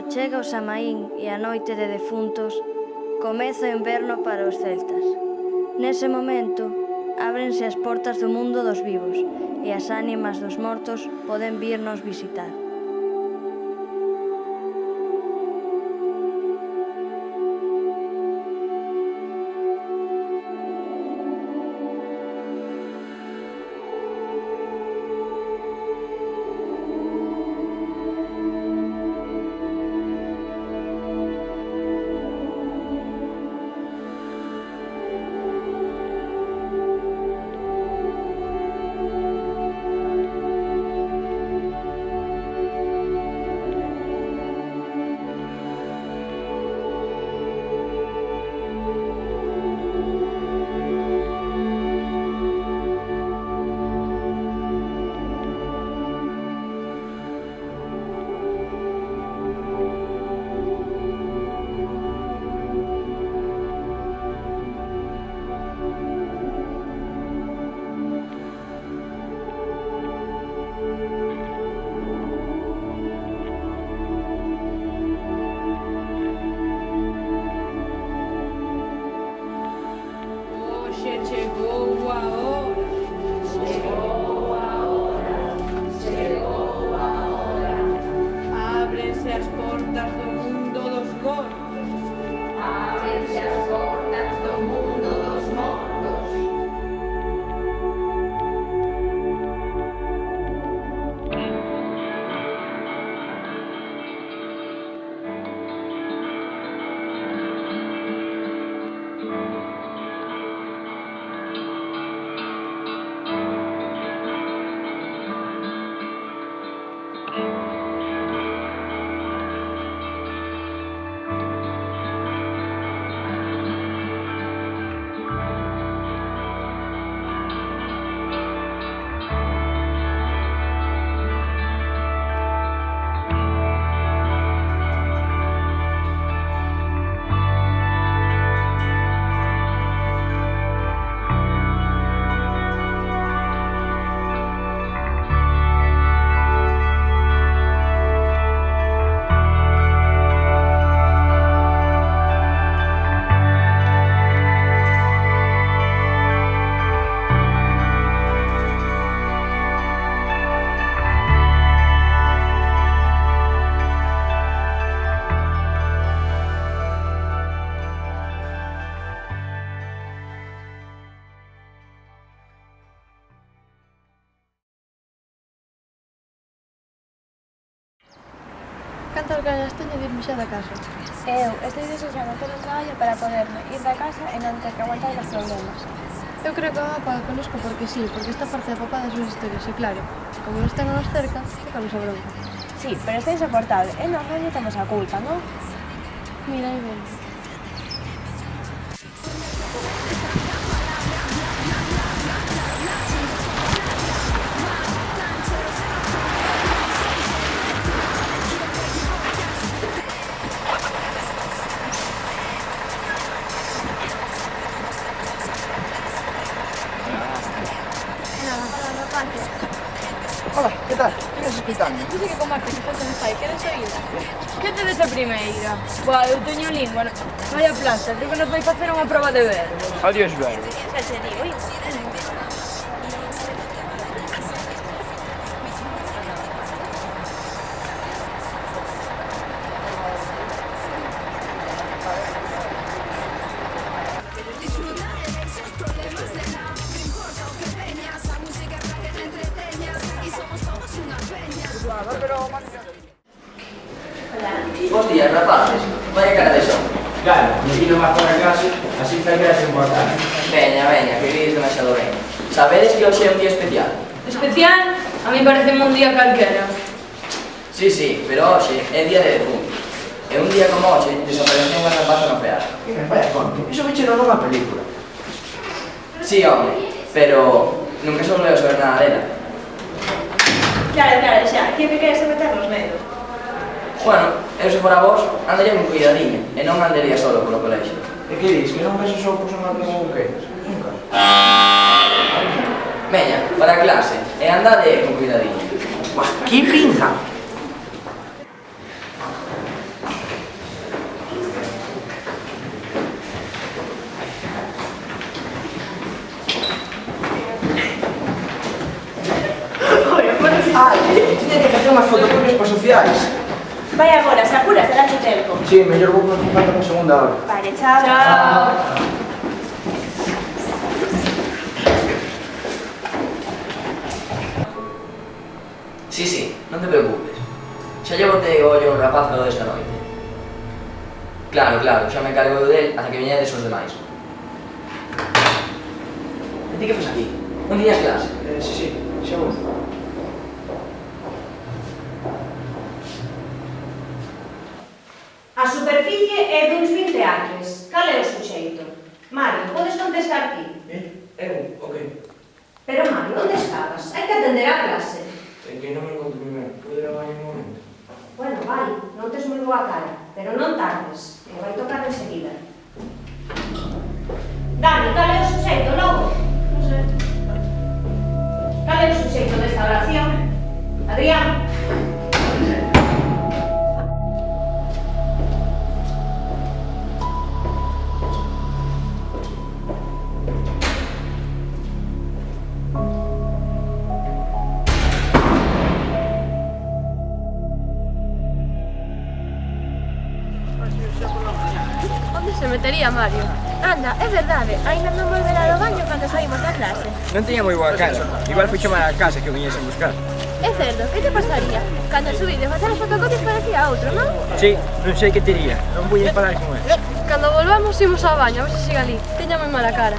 Cando chega o Samaín e a noite de defuntos, comeza o inverno para os celtas. Nese momento, ábrense as portas do mundo dos vivos e as ánimas dos mortos poden virnos visitar. Cantas ganas teño de irme xa da casa? Eu estou desexando ter un traballo para poderme ir da casa e non ter que aguantar os problemas. Eu creo que a mamá paga conosco porque sí, porque esta parte de papá das súas historias, e claro, como nos tengan cerca, ficamos a bronca. Sí, pero está insoportable, e nós non lle temos a culpa, non? Mira, aí ven. Hola, que tal? Vienes escoitando? Dice que con Marta que falta me fai, queres oída? Que tedes a primeira? Buah, eu teño lingua, vaya planta, creo que nos vai facer unha proba de ver. Adiós, verbos. Xa te digo, Bos días, rapaces. Vaya cara de son. Claro, me vino máis para clase, así está que era importante. Veña, veña, que vides demasiado ben. Sabedes que hoxe é un día especial? Especial? A mí parece un día calquera. Sí, sí, pero hoxe é día de defuntos. E un día como hoxe desapareceu unha rapaza no Fear. Que me vaya conto, iso me cheirou nunha película. Sí, home, pero nunca se volveu a saber nada dela. Claro, xa, que me queres meternos medo? Bueno, eu se fora vos, andaría con cuidadiño e non andaría solo polo colexio. E que dis, que non ves os opos en algo como que? Nunca. Veña, para a clase, e andade con cuidadiño. Buah, que pinza! unhas fotocopias para sociais. Vai agora, se apuras, darás o tempo. Sí, mellor vou que non falta por segunda hora. Vale, chao. Sí, sí, non te preocupes. Xa lle botei o ollo ao rapaz do desta noite. Claro, claro, xa me cargo del ata que viñedes os demais. E ti que fas aquí? Un día clase? Sí, xa vou. A superficie é duns 20 acres. Cal é o suxeito? Mario, podes contestar ti. Eu, ok. Pero Mario, onde estabas? Hai que atender a clase. É que non me encontro primeiro. Pode gravar en un momento. Bueno, vai, non tes moi boa cara, pero non tardes, que vai tocar enseguida. Dani, cal é o suxeito, logo? Non sei. Cal é o suxeito desta oración? Adrián? Onde se metería Mario? Anda, é verdade, ainda non volverá do baño cando saímos da clase. Non tiña moi boa cara. Igual foi chamar a casa que o viñesen buscar. É certo, que te pasaría? Cando subí de facer as fotocopias parecía outro, non? Sí, non sei que tería. Non vou ir falar con él. Cando volvamos imos ao baño, a ver se siga ali. Teña moi mala cara.